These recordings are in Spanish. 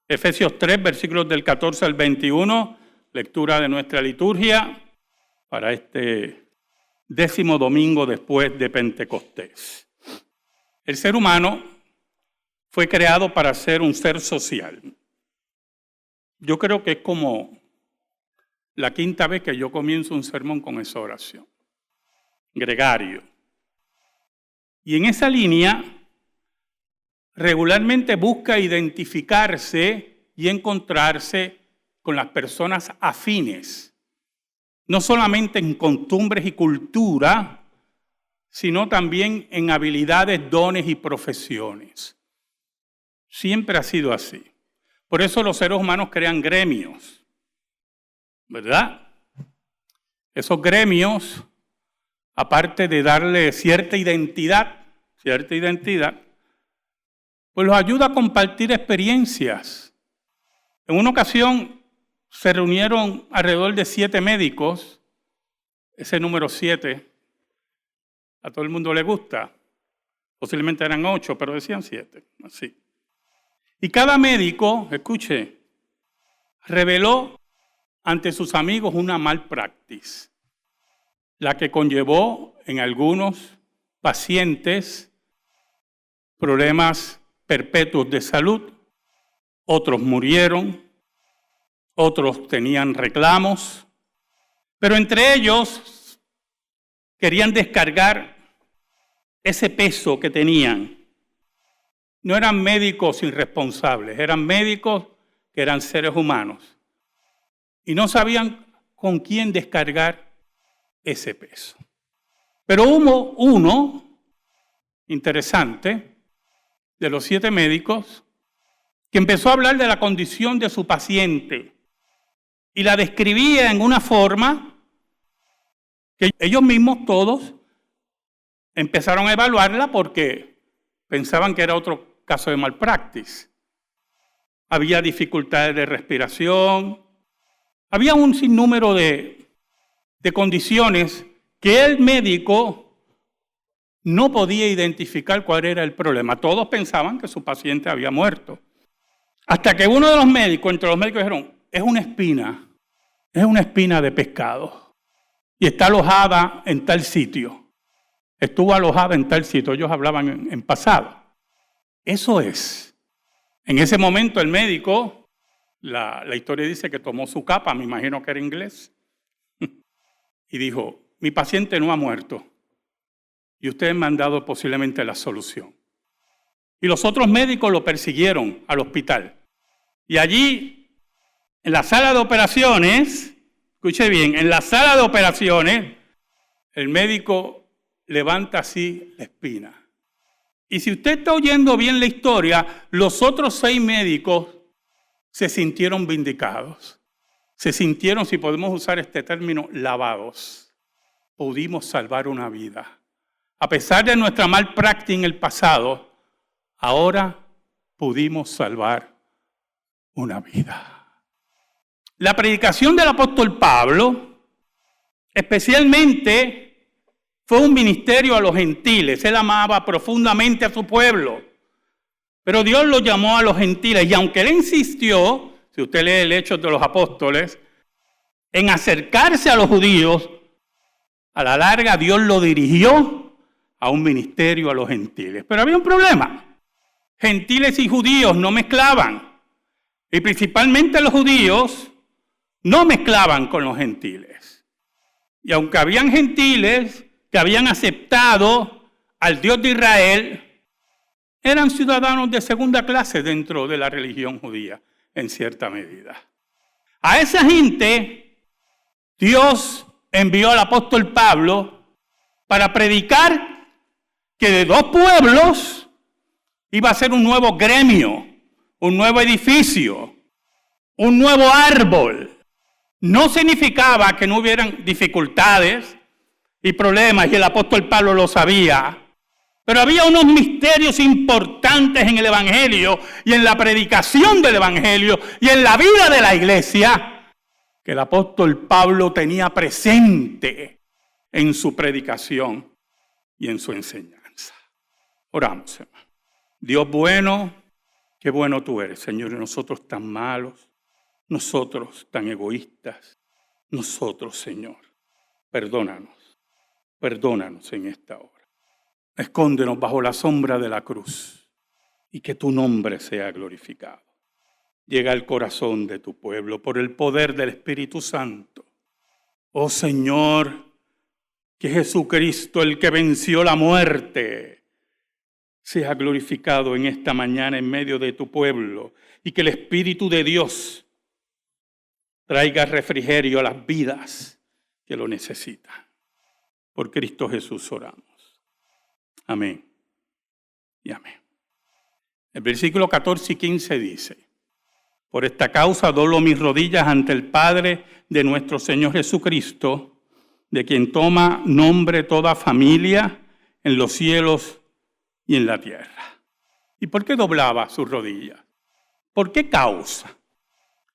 Efesios 3, versículos del 14 al 21, lectura de nuestra liturgia para este 10º domingo después de Pentecostés. El ser humano fue creado para ser un ser social. Yo creo que es como la 5ª vez que yo comienzo un sermón con esa oración. Gregario. Y en esa línea, regularmente busca identificarse y encontrarse con las personas afines, no solamente en costumbres y cultura, sino también en habilidades, dones y profesiones. Siempre ha sido así. Por eso los seres humanos crean gremios, ¿verdad? Esos gremios, aparte de darle cierta identidad, pues los ayuda a compartir experiencias. En una ocasión se reunieron alrededor de 7 médicos, ese número 7, a todo el mundo le gusta, posiblemente eran 8, pero decían 7, así. Y cada médico, escuche, reveló ante sus amigos una malpraxis, la que conllevó en algunos pacientes problemas perpetuos de salud, otros murieron, otros tenían reclamos, pero entre ellos querían descargar ese peso que tenían. No eran médicos irresponsables, eran médicos que eran seres humanos y no sabían con quién descargar ese peso. Pero hubo uno interesante de los 7 médicos que empezó a hablar de la condición de su paciente y la describía en una forma que ellos mismos todos empezaron a evaluarla porque pensaban que era otro caso de malpraxis. Había dificultades de respiración, había un sinnúmero de condiciones que el médico no podía identificar cuál era el problema. Todos pensaban que su paciente había muerto. Hasta que uno de los médicos, entre los médicos, dijeron, es una espina de pescado y está alojada en tal sitio. Estuvo alojada en tal sitio, ellos hablaban en pasado. Eso es. En ese momento el médico, la historia dice que tomó su capa, me imagino que era inglés, y dijo, mi paciente no ha muerto y ustedes me han dado posiblemente la solución. Y los otros médicos lo persiguieron al hospital. Y allí, en la sala de operaciones, escuche bien, en la sala de operaciones, el médico levanta así la espina. Y si usted está oyendo bien la historia, los otros 6 médicos se sintieron vindicados. Se sintieron, si podemos usar este término, lavados. Pudimos salvar una vida. A pesar de nuestra malpraxis en el pasado, ahora pudimos salvar una vida. La predicación del apóstol Pablo, especialmente, fue un ministerio a los gentiles. Él amaba profundamente a su pueblo. Pero Dios lo llamó a los gentiles. Y aunque él insistió, si usted lee el Hechos de los Apóstoles, en acercarse a los judíos, a la larga Dios lo dirigió a un ministerio a los gentiles. Pero había un problema. Gentiles y judíos no mezclaban. Y principalmente los judíos no mezclaban con los gentiles. Y aunque habían gentiles que habían aceptado al Dios de Israel, eran ciudadanos de segunda clase dentro de la religión judía, en cierta medida. A esa gente, Dios envió al apóstol Pablo para predicar que de 2 pueblos iba a ser un nuevo gremio, un nuevo edificio, un nuevo árbol. No significaba que no hubieran dificultades y problemas, y el apóstol Pablo lo sabía. Pero había unos misterios importantes en el Evangelio y en la predicación del Evangelio y en la vida de la iglesia que el apóstol Pablo tenía presente en su predicación y en su enseñanza. Oramos, hermano. Dios bueno, Qué bueno tú eres, Señor, y nosotros tan malos, nosotros tan egoístas, nosotros, Señor. Perdónanos en esta hora. Escóndenos bajo la sombra de la cruz y que tu nombre sea glorificado. Llega al corazón de tu pueblo por el poder del Espíritu Santo. Oh Señor, que Jesucristo, el que venció la muerte, sea glorificado en esta mañana en medio de tu pueblo y que el Espíritu de Dios traiga refrigerio a las vidas que lo necesitan. Por Cristo Jesús oramos. Amén y amén. El versículo 14 y 15 dice: por esta causa doblo mis rodillas ante el Padre de nuestro Señor Jesucristo, de quien toma nombre toda familia en los cielos y en la tierra. ¿Y por qué doblaba sus rodillas? ¿Por qué causa?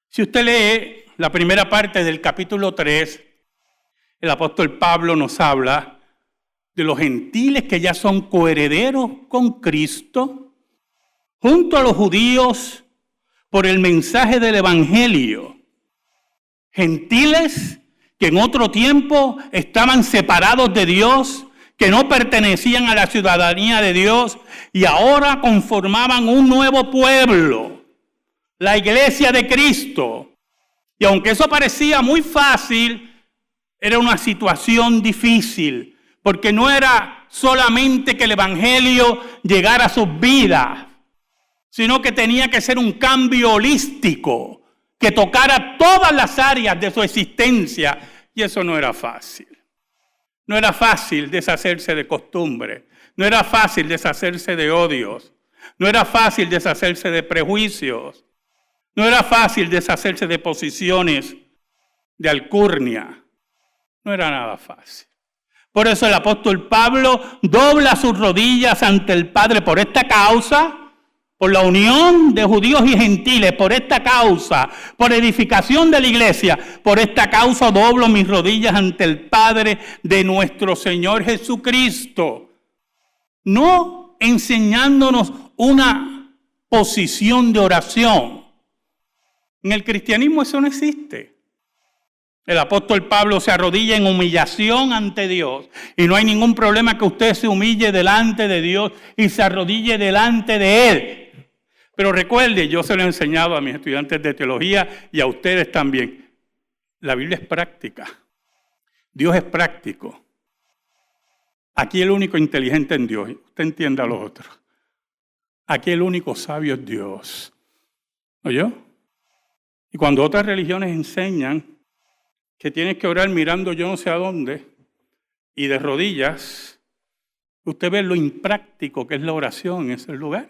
Si usted lee la primera parte del capítulo 3, el apóstol Pablo nos habla de los gentiles que ya son coherederos con Cristo, junto a los judíos por el mensaje del evangelio. Gentiles que en otro tiempo estaban separados de Dios, que no pertenecían a la ciudadanía de Dios y ahora conformaban un nuevo pueblo, la iglesia de Cristo. Y aunque eso parecía muy fácil, era una situación difícil, porque no era solamente que el evangelio llegara a sus vidas, sino que tenía que ser un cambio holístico, que tocara todas las áreas de su existencia, y eso no era fácil. No era fácil deshacerse de costumbres, no era fácil deshacerse de odios, no era fácil deshacerse de prejuicios, no era fácil deshacerse de posiciones de alcurnia, no era nada fácil. Por eso el apóstol Pablo dobla sus rodillas ante el Padre por esta causa, por la unión de judíos y gentiles, por esta causa, por edificación de la iglesia, por esta causa doblo mis rodillas ante el Padre de nuestro Señor Jesucristo. No enseñándonos una posición de oración. En el cristianismo eso no existe. El apóstol Pablo se arrodilla en humillación ante Dios y no hay ningún problema que usted se humille delante de Dios y se arrodille delante de Él. Pero recuerde, yo se lo he enseñado a mis estudiantes de teología y a ustedes también. La Biblia es práctica. Dios es práctico. Aquí el único inteligente en Dios, usted entienda lo otro. Aquí el único sabio es Dios. ¿Oyó? Y cuando otras religiones enseñan que tienes que orar mirando yo no sé a dónde y de rodillas, usted ve lo impráctico que es la oración en esos lugares.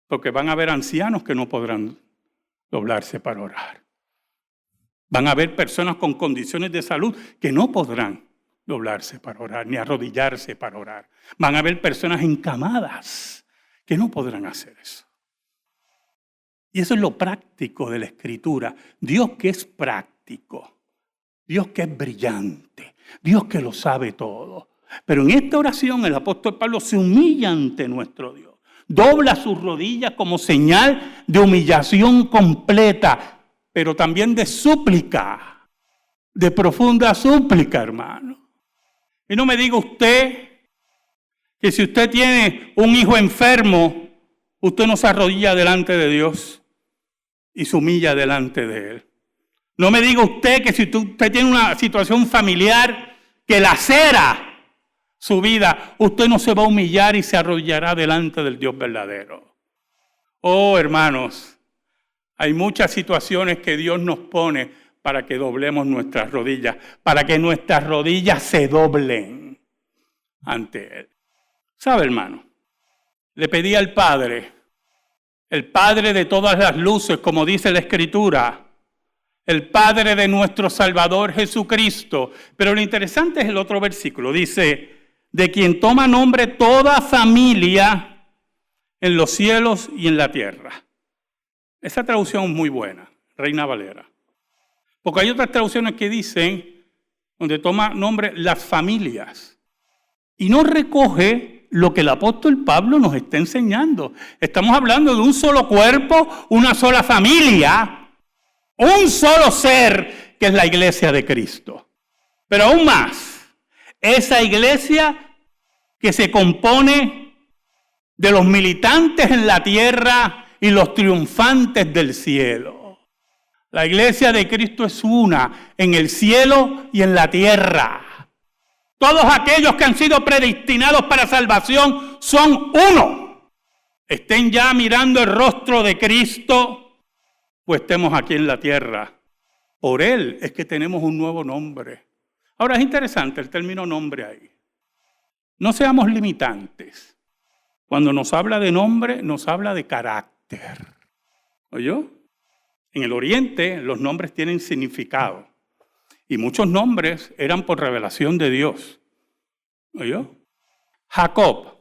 Porque van a haber ancianos que no podrán doblarse para orar. Van a haber personas con condiciones de salud que no podrán doblarse para orar, ni arrodillarse para orar. Van a haber personas encamadas que no podrán hacer eso. Y eso es lo práctico de la Escritura. Dios que es práctico, Dios que es brillante, Dios que lo sabe todo. Pero en esta oración el apóstol Pablo se humilla ante nuestro Dios. Dobla sus rodillas como señal de humillación completa, pero también de súplica, de profunda súplica, hermano. Y no me diga usted que si usted tiene un hijo enfermo, usted no se arrodilla delante de Dios y se humilla delante de Él. No me diga usted que si usted tiene una situación familiar que lacera su vida, usted no se va a humillar y se arrodillará delante del Dios verdadero. Oh, hermanos, hay muchas situaciones que Dios nos pone para que doblemos nuestras rodillas, para que nuestras rodillas se doblen ante Él. ¿Sabe, hermano? Le pedí al Padre, el Padre de todas las luces, como dice la Escritura, el Padre de nuestro Salvador Jesucristo. Pero lo interesante es el otro versículo, dice: de quien toma nombre toda familia en los cielos y en la tierra. Esa traducción es muy buena, Reina Valera. Porque hay otras traducciones que dicen, donde toma nombre las familias. Y no recoge lo que el apóstol Pablo nos está enseñando. Estamos hablando de un solo cuerpo, una sola familia, un solo ser, que es la iglesia de Cristo. Pero aún más, esa iglesia que se compone de los militantes en la tierra y los triunfantes del cielo. La iglesia de Cristo es una en el cielo y en la tierra. Todos aquellos que han sido predestinados para salvación son uno. Estén ya mirando el rostro de Cristo, pues estemos aquí en la tierra. Por Él es que tenemos un nuevo nombre. Ahora es interesante el término nombre ahí. No seamos limitantes. Cuando nos habla de nombre, nos habla de carácter. ¿Oyó? En el Oriente los nombres tienen significado. Y muchos nombres eran por revelación de Dios. ¿Oyó? Jacob,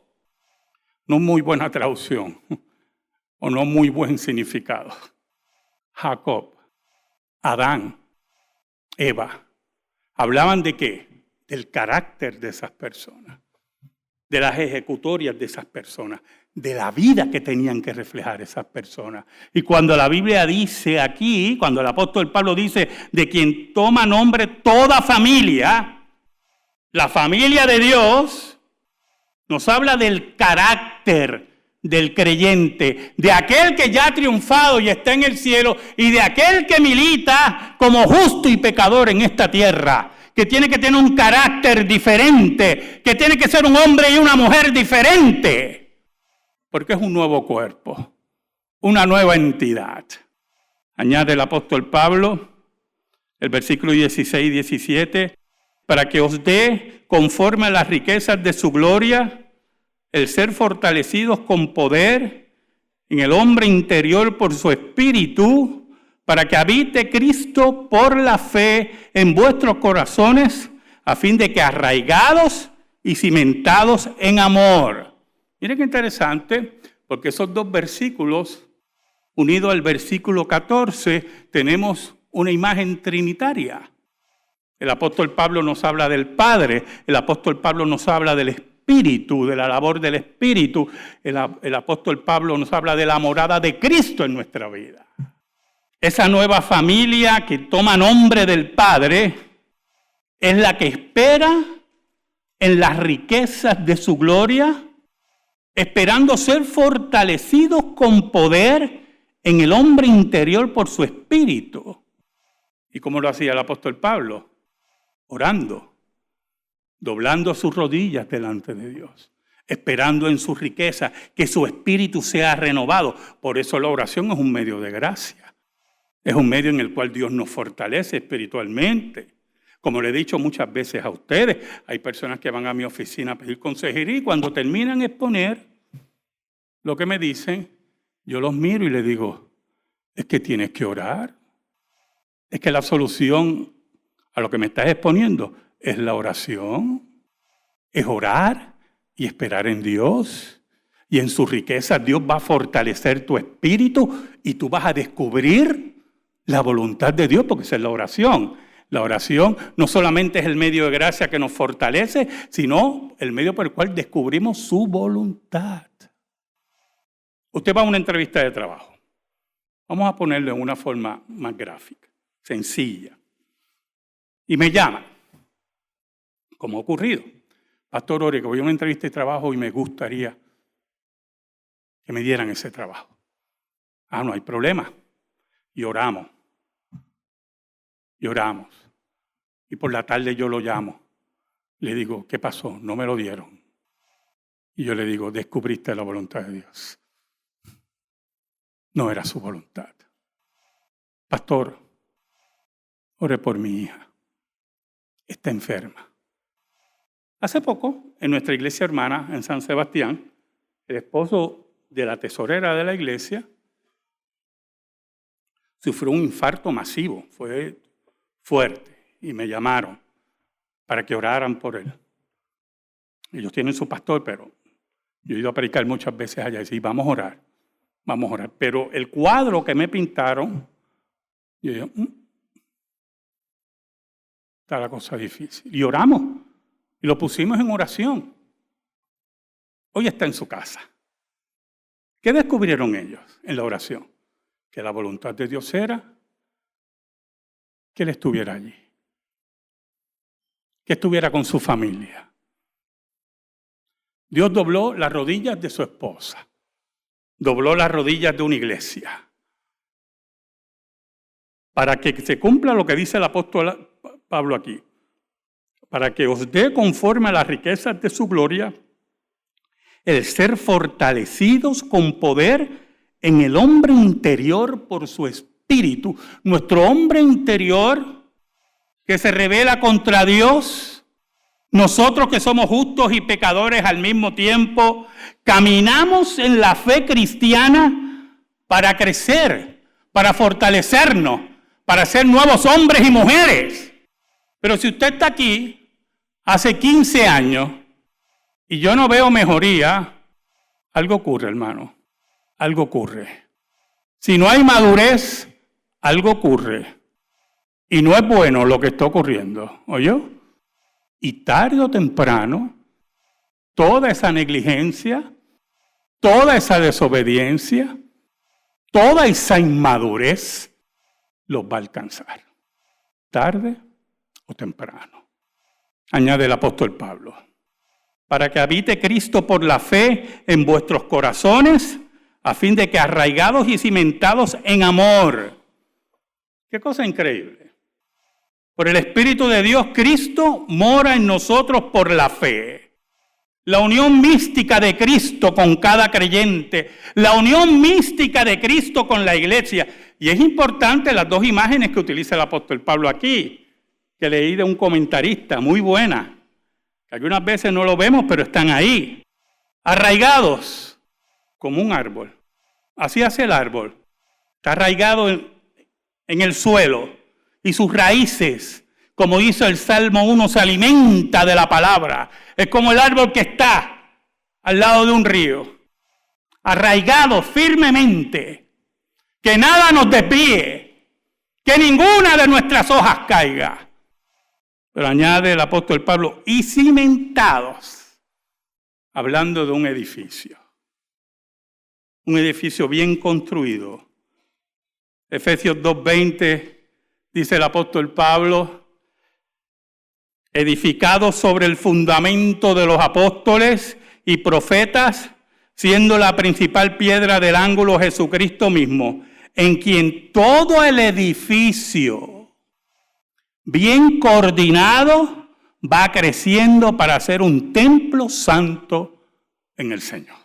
no muy buena traducción, o no muy buen significado. Jacob, Adán, Eva, hablaban de qué? Del carácter de esas personas, de las ejecutorias de esas personas, de la vida que tenían que reflejar esas personas. Y cuando la Biblia dice aquí, cuando el apóstol Pablo dice de quien toma nombre toda familia, la familia de Dios, nos habla del carácter del creyente, de aquel que ya ha triunfado y está en el cielo, y de aquel que milita como justo y pecador en esta tierra, que tiene que tener un carácter diferente, que tiene que ser un hombre y una mujer diferente. Porque es un nuevo cuerpo, una nueva entidad. Añade el apóstol Pablo, el versículo 16 y 17, para que os dé, conforme a las riquezas de su gloria, el ser fortalecidos con poder en el hombre interior por su espíritu, para que habite Cristo por la fe en vuestros corazones, a fin de que arraigados y cimentados en amor. Miren qué interesante, porque esos dos versículos, unidos al versículo 14, tenemos una imagen trinitaria. El apóstol Pablo nos habla del Padre, el apóstol Pablo nos habla del Espíritu, de la labor del Espíritu, el apóstol Pablo nos habla de la morada de Cristo en nuestra vida. Esa nueva familia que toma nombre del Padre es la que espera en las riquezas de su gloria, esperando ser fortalecidos con poder en el hombre interior por su espíritu. ¿Y cómo lo hacía el apóstol Pablo? Orando, doblando sus rodillas delante de Dios, esperando en su riqueza que su espíritu sea renovado. Por eso la oración es un medio de gracia. Es un medio en el cual Dios nos fortalece espiritualmente. Como le he dicho muchas veces a ustedes, hay personas que van a mi oficina a pedir consejería y cuando terminan de exponer lo que me dicen, yo los miro y les digo, es que tienes que orar. Es que la solución a lo que me estás exponiendo es la oración. Es orar y esperar en Dios. Y en su riqueza Dios va a fortalecer tu espíritu y tú vas a descubrir la voluntad de Dios, porque esa es la oración. La oración no solamente es el medio de gracia que nos fortalece, sino el medio por el cual descubrimos su voluntad. Usted va a una entrevista de trabajo. Vamos a ponerlo en una forma más gráfica, sencilla. Y me llaman, como ha ocurrido. Pastor Ore, que voy a una entrevista de trabajo y me gustaría que me dieran ese trabajo. Ah, no hay problema. Y oramos. Y oramos. Y por la tarde yo lo llamo. Le digo, ¿qué pasó? No me lo dieron. Y yo le digo, descubriste la voluntad de Dios. No era su voluntad. Pastor, ore por mi hija. Está enferma. Hace poco, en nuestra iglesia hermana, en San Sebastián, el esposo de la tesorera de la iglesia sufrió un infarto masivo. Fue fuerte. Y me llamaron para que oraran por él. Ellos tienen su pastor, pero yo he ido a predicar muchas veces allá y decir, vamos a orar. Vamos a orar. Pero el cuadro que me pintaron, yo digo, está la cosa difícil. Y oramos. Y lo pusimos en oración. Hoy está en su casa. ¿Qué descubrieron ellos en la oración? Que la voluntad de Dios era que Él estuviera allí, que estuviera con su familia. Dios dobló las rodillas de su esposa, dobló las rodillas de una iglesia, para que se cumpla lo que dice el apóstol Pablo aquí, para que os dé conforme a las riquezas de su gloria, el ser fortalecidos con poder en el hombre interior por su espíritu. Nuestro hombre interior que se rebela contra Dios, nosotros que somos justos y pecadores al mismo tiempo, caminamos en la fe cristiana para crecer, para fortalecernos, para ser nuevos hombres y mujeres. Pero si usted está aquí hace 15 años y yo no veo mejoría, algo ocurre, hermano. Algo ocurre. Si no hay madurez, algo ocurre. Y no es bueno lo que está ocurriendo, ¿oyó? Y tarde o temprano, toda esa negligencia, toda esa desobediencia, toda esa inmadurez los va a alcanzar. Tarde o temprano. Añade el apóstol Pablo. Para que habite Cristo por la fe en vuestros corazones, a fin de que arraigados y cimentados en amor. Qué cosa increíble. Por el Espíritu de Dios, Cristo mora en nosotros por la fe. La unión mística de Cristo con cada creyente, la unión mística de Cristo con la iglesia. Y es importante las dos imágenes que utiliza el apóstol Pablo aquí, que leí de un comentarista, muy buena. Que algunas veces no lo vemos, pero están ahí. Arraigados como un árbol. Así hace el árbol. Está arraigado en el suelo y sus raíces, como dice el Salmo 1, se alimenta de la palabra. Es como el árbol que está al lado de un río. Arraigado firmemente. Que nada nos desvíe. Que ninguna de nuestras hojas caiga. Pero añade el apóstol Pablo, y cimentados, hablando de un edificio. Un edificio bien construido. Efesios 2:20 dice el apóstol Pablo, edificado sobre el fundamento de los apóstoles y profetas, siendo la principal piedra del ángulo Jesucristo mismo, en quien todo el edificio, bien coordinado, va creciendo para ser un templo santo en el Señor.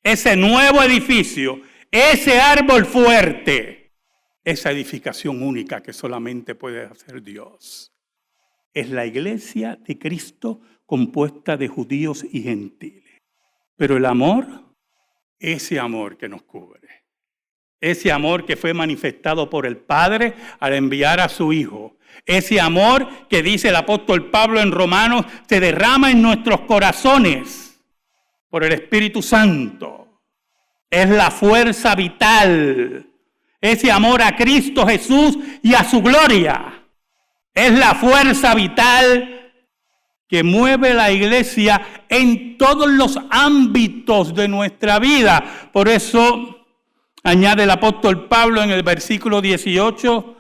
Ese nuevo edificio, ese árbol fuerte, esa edificación única que solamente puede hacer Dios, es la iglesia de Cristo compuesta de judíos y gentiles. Pero el amor, ese amor que nos cubre, ese amor que fue manifestado por el Padre al enviar a su Hijo, ese amor que dice el apóstol Pablo en Romanos, se derrama en nuestros corazones por el Espíritu Santo. Es la fuerza vital. Ese amor a Cristo Jesús y a su gloria. Es la fuerza vital que mueve la iglesia en todos los ámbitos de nuestra vida. Por eso añade el apóstol Pablo en el versículo 18,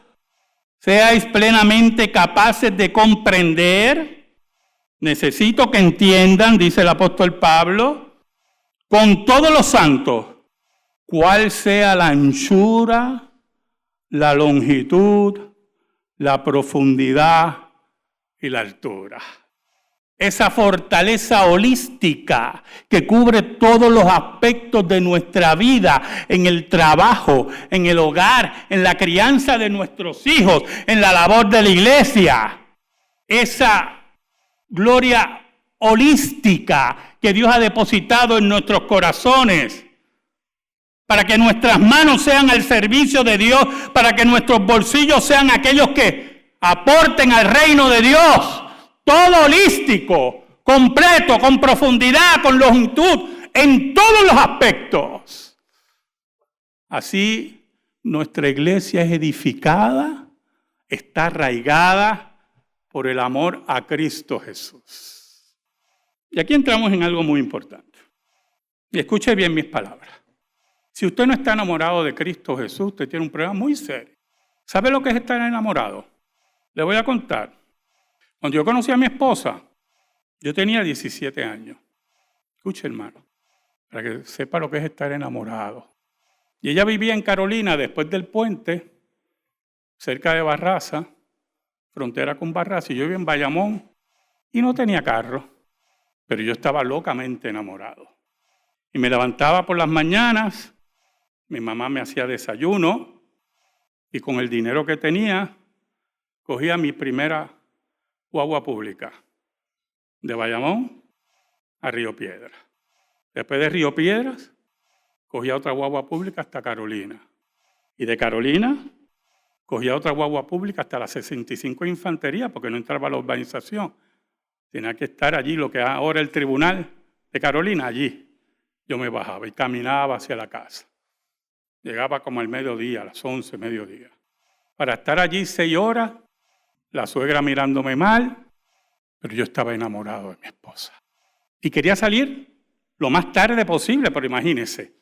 seáis plenamente capaces de comprender. Necesito que entiendan, dice el apóstol Pablo, con todos los santos, cuál sea la anchura, la longitud, la profundidad y la altura. Esa fortaleza holística que cubre todos los aspectos de nuestra vida, en el trabajo, en el hogar, en la crianza de nuestros hijos, en la labor de la iglesia. Esa gloria holística que Dios ha depositado en nuestros corazones, para que nuestras manos sean al servicio de Dios, para que nuestros bolsillos sean aquellos que aporten al reino de Dios. Todo holístico, completo, con profundidad, con longitud, en todos los aspectos. Así nuestra iglesia es edificada, está arraigada por el amor a Cristo Jesús. Y aquí entramos en algo muy importante. Y escuche bien mis palabras. Si usted no está enamorado de Cristo Jesús, usted tiene un problema muy serio. ¿Sabe lo que es estar enamorado? Le voy a contar. Cuando yo conocí a mi esposa, yo tenía 17 años. Escuche, hermano, para que sepa lo que es estar enamorado. Y ella vivía en Carolina, después del puente, cerca de Barraza, frontera con Barraza, y yo vivía en Bayamón y no tenía carro, pero yo estaba locamente enamorado. Y me levantaba por las mañanas, mi mamá me hacía desayuno y con el dinero que tenía cogía mi primera guagua pública de Bayamón a Río Piedras. Después de Río Piedras cogía otra guagua pública hasta Carolina. Y de Carolina cogía otra guagua pública hasta la 65 Infantería porque no entraba a la urbanización. Tenía que estar allí, lo que es ahora el tribunal de Carolina, allí. Yo me bajaba y caminaba hacia la casa. Llegaba como al mediodía, a las 11, mediodía. Para estar allí 6 horas, la suegra mirándome mal, pero yo estaba enamorado de mi esposa. Y quería salir lo más tarde posible, pero imagínense.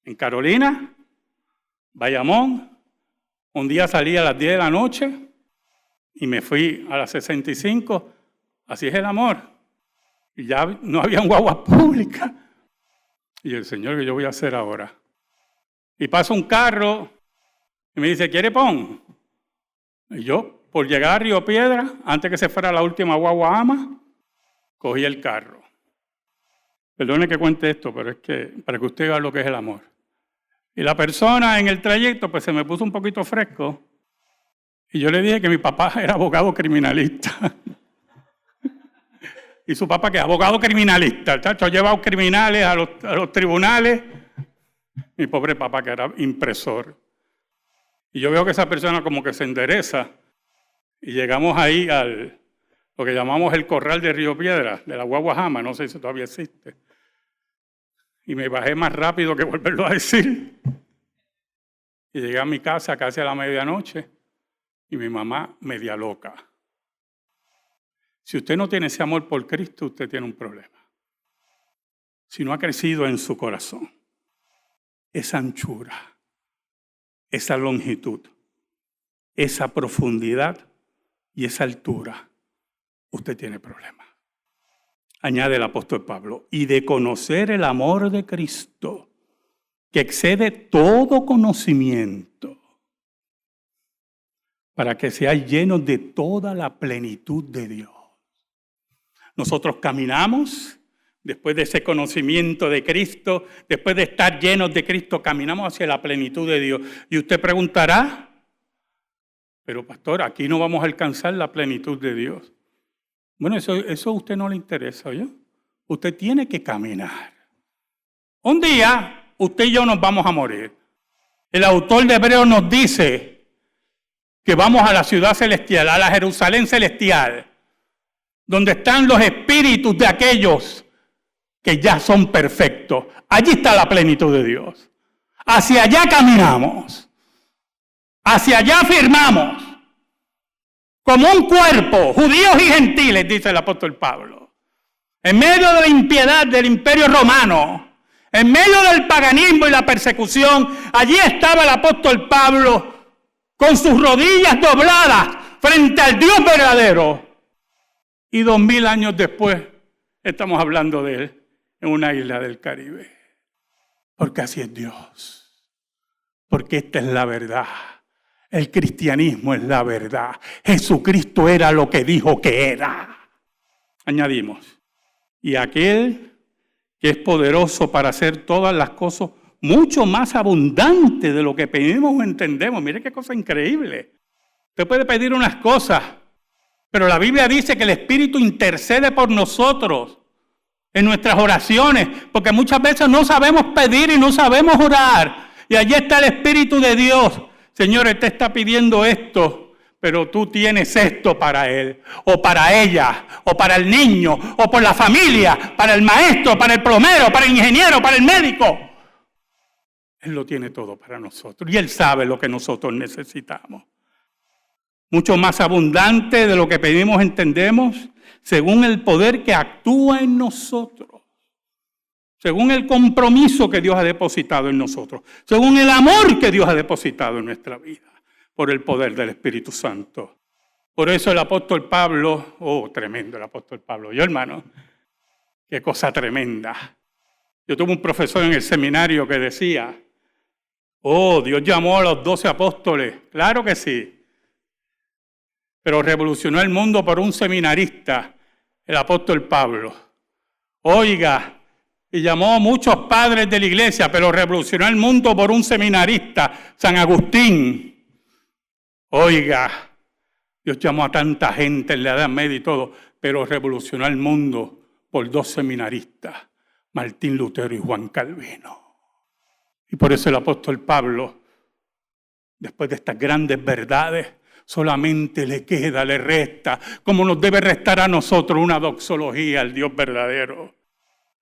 En Carolina, Bayamón, un día salí a las 10 de la noche y me fui a las 65. Así es el amor. Y ya no había guagua pública. Y el Señor, ¿qué yo voy a hacer ahora? Y pasa un carro y me dice, ¿quiere pon? Y yo, por llegar a Río Piedra, antes que se fuera la última guagua ama, cogí el carro. Perdone que cuente esto, pero es que para que usted vea lo que es el amor. Y la persona en el trayecto, pues se me puso un poquito fresco. Y yo le dije que mi papá era abogado criminalista. Y su papá, que es abogado criminalista, el chacho ha llevado criminales a los tribunales. Mi pobre papá, que era impresor. Y yo veo que esa persona como que se endereza. Y llegamos ahí al lo que llamamos el corral de Río Piedras, de la guagua Jama, no sé si todavía existe. Y me bajé más rápido que volverlo a decir. Y llegué a mi casa casi a la medianoche. Y mi mamá media loca. Si usted no tiene ese amor por Cristo, usted tiene un problema. Si no ha crecido en su corazón esa anchura, esa longitud, esa profundidad y esa altura, usted tiene problemas. Añade el apóstol Pablo, y de conocer el amor de Cristo, que excede todo conocimiento, para que seáis llenos de toda la plenitud de Dios. Nosotros caminamos, después de ese conocimiento de Cristo, después de estar llenos de Cristo, caminamos hacia la plenitud de Dios. Y usted preguntará, pero pastor, aquí no vamos a alcanzar la plenitud de Dios. Bueno, eso a usted no le interesa, ¿oye? Usted tiene que caminar. Un día, usted y yo nos vamos a morir. El autor de Hebreos nos dice que vamos a la ciudad celestial, a la Jerusalén celestial, donde están los espíritus de aquellos que ya son perfectos. Allí está la plenitud de Dios. Hacia allá caminamos. Hacia allá firmamos. Como un cuerpo, judíos y gentiles, dice el apóstol Pablo. En medio de la impiedad del imperio romano, en medio del paganismo y la persecución, allí estaba el apóstol Pablo con sus rodillas dobladas frente al Dios verdadero. Y 2000 años después estamos hablando de él en una isla del Caribe. Porque así es Dios. Porque esta es la verdad. El cristianismo es la verdad. Jesucristo era lo que dijo que era. Añadimos. Y aquel que es poderoso para hacer todas las cosas mucho más abundante de lo que pedimos o entendemos. Mire qué cosa increíble. Usted puede pedir unas cosas, pero la Biblia dice que el Espíritu intercede por nosotros en nuestras oraciones, porque muchas veces no sabemos pedir y no sabemos orar. Y allí está el Espíritu de Dios. Señor, Él te está pidiendo esto, pero tú tienes esto para él, o para ella, o para el niño, o por la familia, para el maestro, para el plomero, para el ingeniero, para el médico. Él lo tiene todo para nosotros y Él sabe lo que nosotros necesitamos. Mucho más abundante de lo que pedimos, entendemos, según el poder que actúa en nosotros. según el compromiso que Dios ha depositado en nosotros, según el amor que Dios ha depositado en nuestra vida, por el poder del Espíritu Santo. Por eso el apóstol Pablo, tremendo el apóstol Pablo, yo hermano, qué cosa tremenda. Yo tuve un profesor en el seminario que decía, Dios llamó a los 12 apóstoles, claro que sí, pero revolucionó el mundo por un seminarista, el apóstol Pablo. Oiga, y llamó a muchos padres de la iglesia, pero revolucionó el mundo por un seminarista, San Agustín. Oiga, Dios llamó a tanta gente en la Edad Media y todo, pero revolucionó el mundo por 2 seminaristas, Martín Lutero y Juan Calvino. Y por eso el apóstol Pablo, después de estas grandes verdades, solamente le resta, como nos debe restar a nosotros, una doxología al Dios verdadero.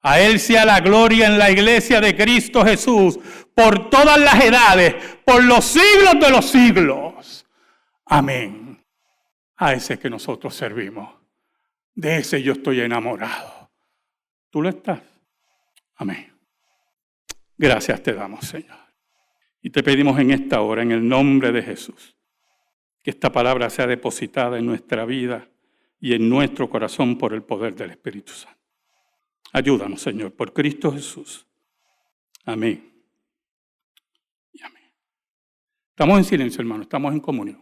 A Él sea la gloria en la iglesia de Cristo Jesús, por todas las edades, por los siglos de los siglos. Amén. A ese que nosotros servimos. De ese yo estoy enamorado. ¿Tú lo estás? Amén. Gracias te damos, Señor. Y te pedimos en esta hora, en el nombre de Jesús, que esta palabra sea depositada en nuestra vida y en nuestro corazón por el poder del Espíritu Santo. Ayúdanos, Señor, por Cristo Jesús. Amén. Y amén. Estamos en silencio, hermano, estamos en comunión.